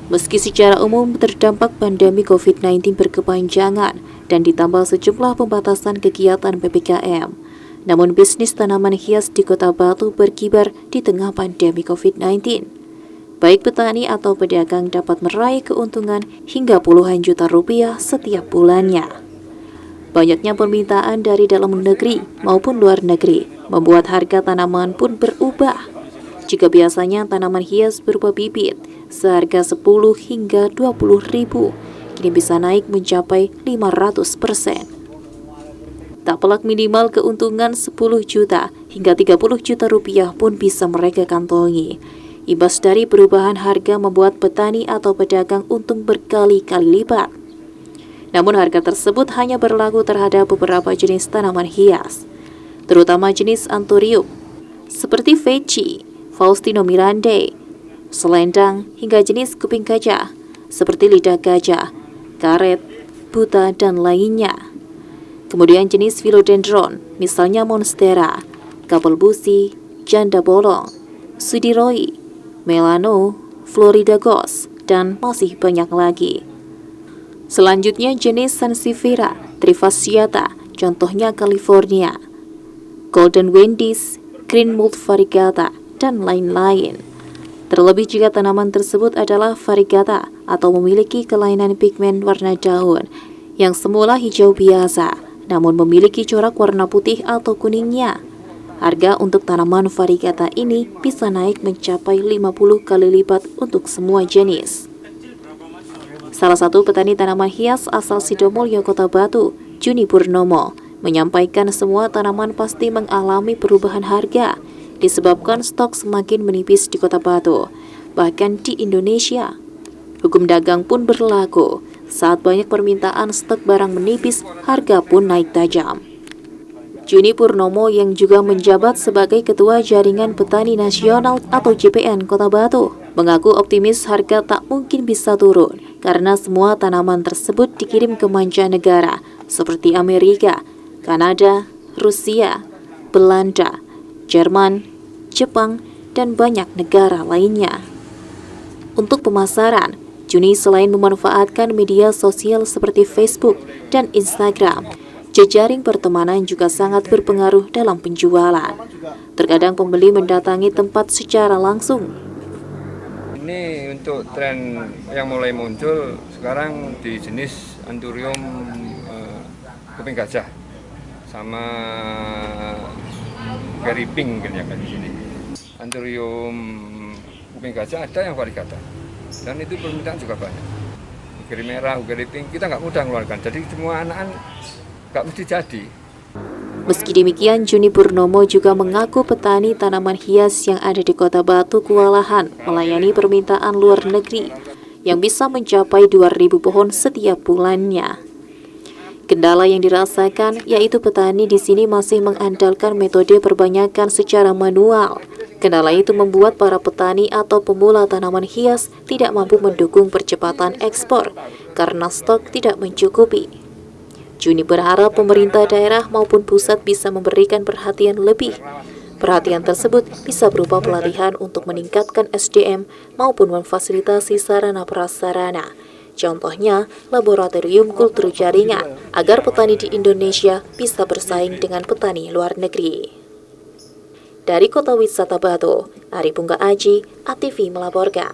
Meski secara umum terdampak pandemi COVID-19 berkepanjangan dan ditambah sejumlah pembatasan kegiatan PPKM, namun bisnis tanaman hias di Kota Batu berkibar di tengah pandemi COVID-19. Baik petani atau pedagang dapat meraih keuntungan hingga puluhan juta rupiah setiap bulannya. Banyaknya permintaan dari dalam negeri maupun luar negeri membuat harga tanaman pun berubah. Jika biasanya tanaman hias berupa bibit seharga 10 hingga 20 ribu, kini bisa naik mencapai 500%. Tak pelak minimal keuntungan 10 juta hingga 30 juta rupiah pun bisa mereka kantongi. Imbas dari perubahan harga membuat petani atau pedagang untung berkali-kali lipat. Namun harga tersebut hanya berlaku terhadap beberapa jenis tanaman hias, terutama jenis anthurium, seperti Vechi, Faustino Mirandae, selendang, hingga jenis kuping gajah, seperti lidah gajah, karet, buta, dan lainnya. Kemudian jenis philodendron, misalnya monstera, kapel busi, janda bolong, sudiroi, melano, Florida ghost, dan masih banyak lagi. Selanjutnya jenis sansevieria, trifasciata, contohnya California, golden wendy's, green mold variegata, dan lain-lain. Terlebih jika tanaman tersebut adalah variegata atau memiliki kelainan pigmen warna daun yang semula hijau biasa, namun memiliki corak warna putih atau kuningnya. Harga untuk tanaman variegata ini bisa naik mencapai 50 kali lipat untuk semua jenis. Salah satu petani tanaman hias asal Sidomulyo, Kota Batu, Juni Purnomo, menyampaikan semua tanaman pasti mengalami perubahan harga disebabkan stok semakin menipis di Kota Batu, bahkan di Indonesia. Hukum dagang pun berlaku. Saat banyak permintaan stok barang menipis, harga pun naik tajam. Juni Purnomo yang juga menjabat sebagai Ketua Jaringan Petani Nasional atau JPN Kota Batu, mengaku optimis harga tak mungkin bisa turun karena semua tanaman tersebut dikirim ke mancanegara seperti Amerika, Kanada, Rusia, Belanda, Jerman, Jepang, dan banyak negara lainnya. Untuk pemasaran, Juni selain memanfaatkan media sosial seperti Facebook dan Instagram, jejaring pertemanan juga sangat berpengaruh dalam penjualan. Terkadang pembeli mendatangi tempat secara langsung. Ini untuk tren yang mulai muncul sekarang di jenis anthurium kuping gajah sama berry pink kan di sini. Anthurium kuping gajah ada yang variegata dan itu permintaan juga banyak. Ugeri merah, ugeri pink kita nggak mudah mengeluarkan. Jadi semua anak-anak nggak mesti jadi. Meski demikian, Juni Purnomo juga mengaku petani tanaman hias yang ada di Kota Batu kewalahan melayani permintaan luar negeri yang bisa mencapai 2.000 pohon setiap bulannya. Kendala yang dirasakan yaitu petani di sini masih mengandalkan metode perbanyakan secara manual. Kendala itu membuat para petani atau pemula tanaman hias tidak mampu mendukung percepatan ekspor karena stok tidak mencukupi. Juni berharap pemerintah daerah maupun pusat bisa memberikan perhatian lebih. Perhatian tersebut bisa berupa pelatihan untuk meningkatkan SDM maupun memfasilitasi sarana prasarana. Contohnya, laboratorium kultur jaringan agar petani di Indonesia bisa bersaing dengan petani luar negeri. Dari Kota Wisata Batu, Ari Bunga Aji, ATV melaporkan.